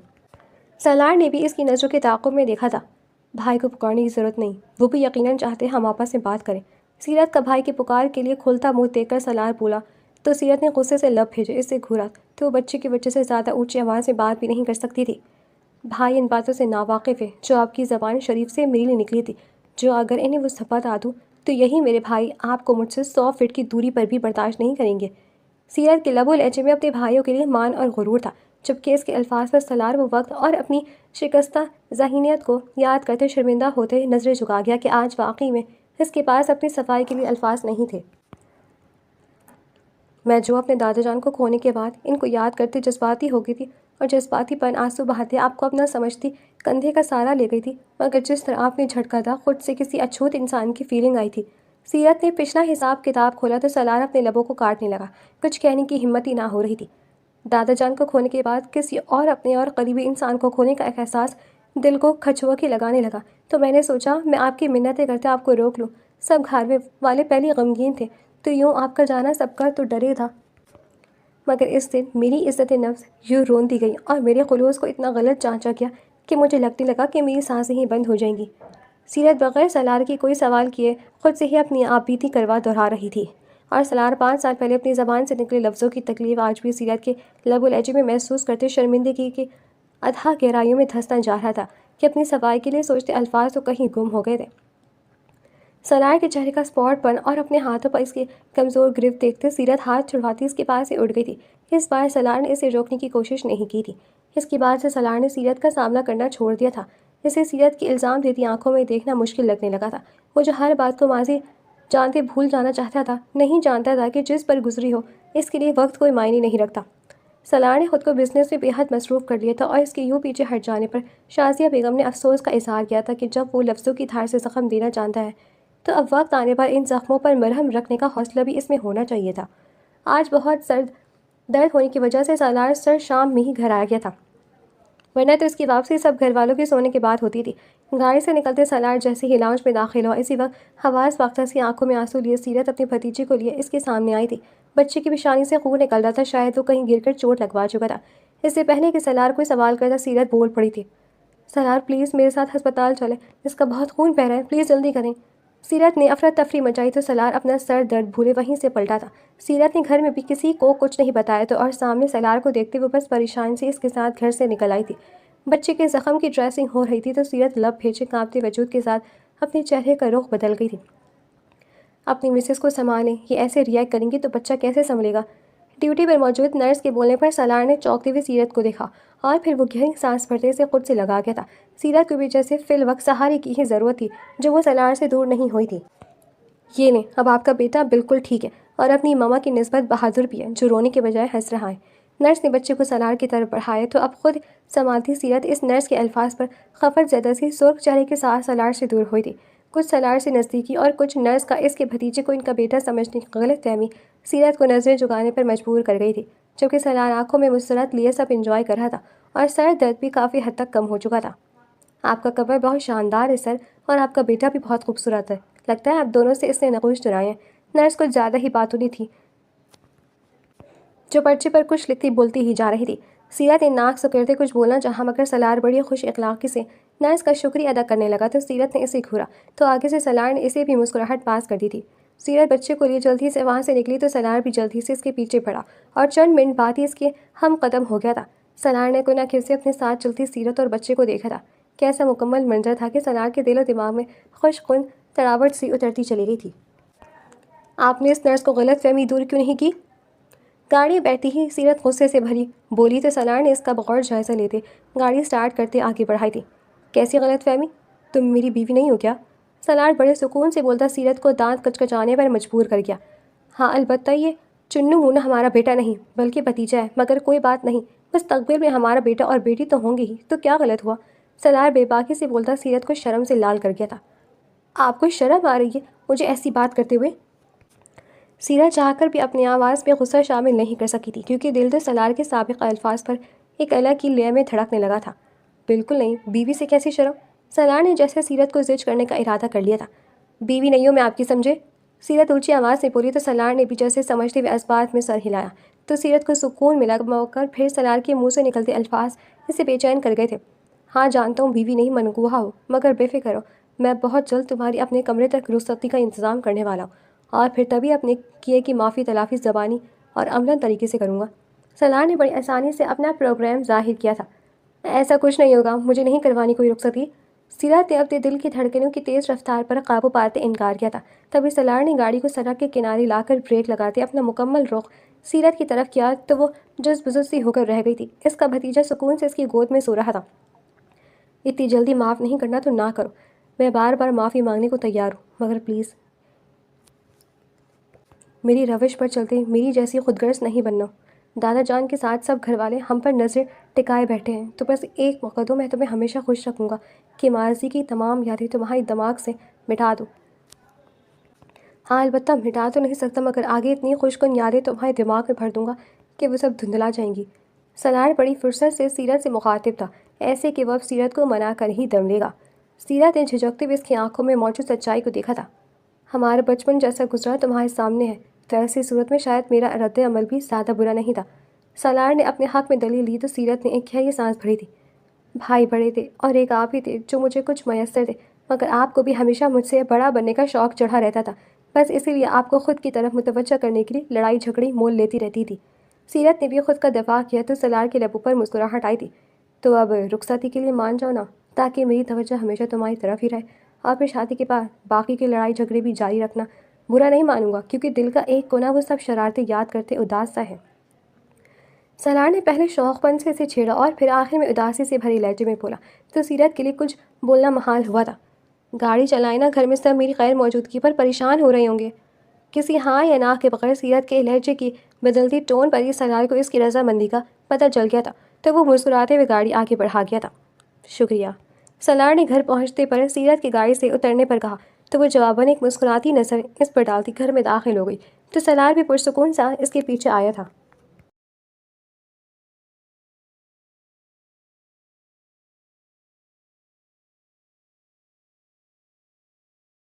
Speaker 1: سالار نے بھی اس کی نظروں کے تعاقب میں دیکھا تھا۔ بھائی کو پکارنے کی ضرورت نہیں، وہ بھی یقیناً چاہتے ہم آپس میں بات کریں۔ سیرت کا بھائی کی پکار کے لیے کھلتا منہ دیکھ کر سالار بولا تو سیرت نے غصے سے لب بھیجے، اس سے گھورا تو وہ بچے کی وجہ سے زیادہ اونچی آواز میں بات بھی نہیں کر سکتی تھی۔ بھائی ان باتوں سے ناواقف ہے جو آپ کی زبان شریف سے میری نکلی تھی، جو اگر انہیں وہ بتا دوں تو یہی میرے بھائی آپ کو مجھ سے 100 فٹ کی دوری پر بھی برداشت نہیں کریں گے۔ سیرت کے لب و لہجے میں اپنے بھائیوں کے لیے مان اور غرور تھا، جبکہ اس کے الفاظ پر سالار وہ وقت اور اپنی شکستہ ذہنیت کو یاد کرتے شرمندہ ہوتے نظریں جھکا گیا کہ آج واقعی میں اس کے پاس اپنی صفائی کے لیے الفاظ نہیں تھے۔ میں جو اپنے دادا جان کو کھونے کے بعد ان کو یاد کرتے جذباتی ہو گئی تھی، اور جذباتی پن آنسو بہاتے آپ کو اپنا سمجھتی کندھے کا سہارا لے گئی تھی، مگر جس طرح آپ نے جھٹکا تھا خود سے کسی اچھوت انسان کی فیلنگ آئی تھی۔ سیرت نے پچھلا حساب کتاب کھولا تو سالار اپنے لبوں کو کاٹنے لگا، کچھ کہنے کی ہمت ہی نہ ہو رہی تھی۔ دادا جان کو کھونے کے بعد کسی اور اپنے اور قریبی انسان کو کھونے کا ایک احساس دل کو کھچوا کے لگانے لگا، تو میں نے سوچا میں آپ کی منتیں کرتے آپ کو روک لوں۔ سب گھر والے پہلے غمگین تھے، تو یوں آپ کا جانا سب کا تو ڈرے تھا، مگر اس دن میری عزت نفس یوں رون دی گئی اور میرے خلوص کو اتنا غلط جانچا گیا کہ مجھے لگنے لگا کہ میری سانسیں ہی بند ہو جائیں گی۔ سیرت بغیر سالار کی کوئی سوال کیے خود سے ہی اپنی آپ بیتی کروا دہرا رہی تھی، اور سالار 5 سال پہلے اپنی زبان سے نکلے لفظوں کی تکلیف آج بھی سیرت کے لب و لہجے میں محسوس کرتے شرمندگی کی اتھاہ گہرائیوں میں دھنستا جا رہا تھا کہ اپنی صفائی کے لیے سوچتے الفاظ تو کہیں گم ہو گئے تھے۔ سالار کے چہرے کا اسپاٹ پن اور اپنے ہاتھوں پر اس کی کمزور گرفت دیکھتے سیرت ہاتھ چھڑواتی اس کے پاس سے اٹھ گئی تھی۔ اس بار سالار نے اسے روکنے کی کوشش نہیں کی تھی۔ اس کے بعد سے سالار نے سیرت کا سامنا کرنا چھوڑ دیا تھا۔ اسے سیرت کی الزام دیتی آنکھوں میں دیکھنا مشکل لگنے لگا تھا۔ وہ جو ہر بات کو ماضی جانتے بھول جانا چاہتا تھا، نہیں جانتا تھا کہ جس پر گزری ہو اس کے لیے وقت کوئی معنی نہیں رکھتا۔ سالار نے خود کو بزنس میں بے حد مصروف کر لیا تھا، اور اس کے یوں پیچھے ہٹ جانے پر شازیہ بیگم نے افسوس کا اظہار کیا تھا کہ جب وہ لفظوں کی دھار سے زخم دینا جانتا ہے تو اب وقت آنے پر ان زخموں پر مرہم رکھنے کا حوصلہ بھی اس میں ہونا چاہیے تھا۔ آج بہت درد ہونے کی وجہ سے سالار سر شام میں ہی گھر آ گیا تھا، ورنہ تو اس کی واپسی سب گھر والوں کے سونے کے بعد ہوتی تھی۔ گاڑی سے نکلتے سالار جیسے ہی لاؤنج میں داخل ہوا، اسی وقت حواس باختہ سی آنکھوں میں آنسو لیے سیرت اپنی بھتیجی کو لیے اس کے سامنے آئی تھی۔ بچے کی پیشانی سے خون نکل رہا تھا، شاید وہ کہیں گر کر چوٹ لگوا چکا تھا۔ اس سے پہلے کہ سالار کوئی سوال کرتا سیرت بول پڑی تھی، سالار پلیز میرے ساتھ ہسپتال چلیں، اس کا بہت خون بہہ رہا ہے، پلیز جلدی کریں۔ سیرت نے افراتفری مچائی تو سالار اپنا سر درد بھولے وہیں سے پلٹا تھا۔ سیرت نے گھر میں بھی کسی کو کچھ نہیں بتایا تو اور سامنے سالار کو دیکھتے وہ بس پریشان سے اس کے ساتھ گھر سے نکل آئی تھی۔ بچے کے زخم کی ڈریسنگ ہو رہی تھی تو سیرت لب بھیجے کانپتے وجود کے ساتھ اپنے چہرے کا رخ بدل گئی تھی۔ اپنی مسز کو سنبھالیں، یہ ایسے ریئیکٹ کریں گی تو بچہ کیسے سنبھلے گا؟ ڈیوٹی پر موجود نرس کے بولنے پر سالار نے چونکتے ہوئے سیرت کو دیکھا اور پھر وہ گہری سانس بھرتے سے خود سے لگا گیا تھا۔ سیرت کو بھی جیسے فی الوقت سہارے کی ہی ضرورت تھی جو وہ سالار سے دور نہیں ہوئی تھی۔ یہ لیں، اب آپ کا بیٹا بالکل ٹھیک ہے اور اپنی ماما کی نسبت بہادر بھی ہے جو رونے کے بجائے ہنس رہا ہے۔ نرس نے بچے کو سالار کی طرف بڑھایا تو اب خود سنبھالتی سیرت اس نرس کے الفاظ پر خفت زدہ سی سرخ چہرے کے ساتھ سالار سے دور ہوئی تھی۔ کچھ سالار سے نزدیکی اور کچھ نرس کا اس کے بھتیجے کو ان کا بیٹا سمجھنے کی غلط فہمی سیرت کو نظریں جھکانے پر مجبور کر گئی تھی، جبکہ سالار آنکھوں میں مسرت لیے سب انجوائے کر رہا تھا اور سر درد بھی کافی حد تک کم ہو چکا تھا۔ آپ کا کور بہت شاندار ہے سر، اور آپ کا بیٹا بھی بہت خوبصورت ہے، لگتا ہے آپ دونوں سے اس نے نقوش چرائے ہیں۔ نرس کچھ زیادہ ہی باتونی تھی جو پرچے پر کچھ لکھتی بولتی ہی جا رہی تھی۔ سیرت نے ناک سکیڑتے کچھ بولنا چاہا مگر سالار بڑی خوش اخلاقی سے نرس کا شکریہ ادا کرنے لگا تو سیرت نے اسے گھورا تو آگے سے سالار نے اسے بھی مسکراہٹ پاس کر دی تھی۔ سیرت بچے کو لیے جلدی سے وہاں سے نکلی تو سالار بھی جلدی سے اس کے پیچھے پڑا اور چند منٹ بعد ہی اس کے ہم قدم ہو گیا تھا۔ سالار نے کوئی نہ کیسے اپنے ساتھ چلتی سیرت اور بچے کو دیکھا تھا۔ کیسا مکمل منظر تھا کہ سالار کے دل و دماغ میں خوش کن تڑاوٹ سی اترتی چلی گئی تھی۔ آپ نے اس نرس کو غلط فہمی دور کیوں نہیں کی؟ گاڑی بیٹھی ہی سیرت غصے سے بھری بولی تو سالار نے اس کا بغور جائزہ لیتے گاڑی سٹارٹ کرتے آگے بڑھائی تھی۔ کیسی غلط فہمی؟ تم میری بیوی نہیں ہو کیا؟ سالار بڑے سکون سے بولتا سیرت کو دانت کچکچانے پر مجبور کر گیا۔ ہاں البتہ یہ چنو منو ہمارا بیٹا نہیں بلکہ بھتیجا ہے، مگر کوئی بات نہیں، مستقبل میں ہمارا بیٹا اور بیٹی تو ہوں گے ہی، تو کیا غلط ہوا؟ سالار بے باکی سے بولتا سیرت کو شرم سے لال کر گیا تھا۔ آپ کو شرم آ رہی ہے مجھے ایسی بات کرتے ہوئے؟ سیرت چاہ کر بھی اپنی آواز میں غصہ شامل نہیں کر سکی تھی کیونکہ دل تو سالار کے سابقہ الفاظ پر ایک الگ کی لے میں دھڑکنے لگا تھا۔ بالکل نہیں، بیوی سے کیسی شرم؟ سالار نے جیسے سیرت کو زج کرنے کا ارادہ کر لیا تھا۔ بیوی نہیں ہوں میں آپ کی، سمجھے؟ سیرت اونچی آواز میں بولی تو سالار نے بھی جیسے سمجھتے ہوئے اسبات میں سر ہلایا تو سیرت کو سکون ملا مگر پھر سالار کے منہ سے نکلتے الفاظ اسے بے چین کر گئے تھے۔ ہاں جانتا ہوں بیوی نہیں منگوہا ہو، مگر بے فکر ہو، میں بہت جلد تمہاری اپنے کمرے تک رخصتی کا انتظام کرنے والا ہوں اور پھر تبھی اپنے کیے کی معافی تلافی زبانی اور عملاً طریقے سے کروں گا۔ سالار نے بڑی آسانی سے اپنا پروگرام ظاہر کیا تھا۔ ایسا کچھ نہیں ہوگا، مجھے نہیں کروانی کوئی رخصتی۔ سیرت نے اپنے دل کی دھڑکنوں کی تیز رفتار پر قابو پاتے انکار کیا تھا۔ تبھی سالار نے گاڑی کو سڑک کے کنارے لا کر بریک لگاتے اپنا مکمل رخ سیرت کی طرف کیا تو وہ جز بزز سی ہو کر رہ گئی تھی۔ اس کا بھتیجا سکون سے اس کی گود میں سو رہا تھا۔ اتنی جلدی معاف نہیں کرنا تو نہ کرو، میں بار بار معافی مانگنے کو تیار ہوں، مگر پلیز میری روش پر چلتے میری جیسی خود غرض نہیں بننا۔ دادا جان کے ساتھ سب گھر والے ہم پر نظر ٹکائے بیٹھے ہیں تو بس ایک موقع دو، میں تمہیں ہمیشہ خوش رکھوں گا کہ ماضی کی تمام یادیں تمہارے دماغ سے مٹا دوں۔ ہاں البتہ مٹا تو نہیں سکتا مگر آگے اتنی خوش کن یادیں تمہارے دماغ میں بھر دوں گا کہ وہ سب دھندلا جائیں گی۔ سالار بڑی فرصت سے سیرت سے مخاطب تھا، ایسے کہ وہ اب سیرت کو منا کر ہی دم لے گا۔ سیرت نے جھجکتے ہوئے اس کی آنکھوں میں موجود سچائی کو دیکھا تھا۔ ہمارا بچپن جیسا گزرا تمہارے سامنے ہے، تو ایسی صورت میں شاید میرا رد عمل بھی زیادہ برا نہیں تھا۔ سالار نے اپنے حق میں دلیل لی تو سیرت نے ایک گہری سانس بھری تھی۔ بھائی بڑے تھے اور ایک آپ ہی تھے جو مجھے کچھ میسر تھے، مگر آپ کو بھی ہمیشہ مجھ سے بڑا بننے کا شوق چڑھا رہتا تھا، بس اسی لیے آپ کو خود کی طرف متوجہ کرنے کے لیے لڑائی جھگڑی مول لیتی رہتی تھی۔ سیرت نے بھی خود کا دفاع کیا تو سالار کے لبوں پر مسکراہٹ آئی تھی۔ تو اب رخصتی کے لیے مان جاؤ نا، تاکہ میری توجہ ہمیشہ تمہاری طرف ہی رہے، اور پھر شادی کے بعد باقی کی لڑائی جھگڑے بھی جاری رکھنا۔ برا نہیں مانوں گا کیونکہ دل کا ایک کونا وہ سب شرارتیں یاد کرتے اداس سا ہے۔ سالار نے پہلے شوق پن سے اسے چھیڑا اور پھر آخر میں اداسی سے بھری لہجے میں بولا تو سیرت کے لیے کچھ بولنا محال ہوا تھا۔ گاڑی چلائیں نا، گھر میں سب میری غیر موجودگی پر پریشان ہو رہے ہوں گے۔ کسی ہاں یا نہ کے بغیر سیرت کے لہجے کی بدلتی ٹون پر ہی سالار کو اس کی رضامندی کا پتہ چل گیا تھا تو وہ مسکراتے ہوئے گاڑی آگے بڑھا گیا تھا۔ شکریہ، سالار نے گھر پہنچتے پر سیرت کی گاڑی سے اترنے پر کہا۔ تو وہ جواباً ایک مسکراتی نظر اس پر ڈالتی گھر میں داخل ہو گئی، تو سالار بھی پرسکون سا اس کے پیچھے آیا تھا۔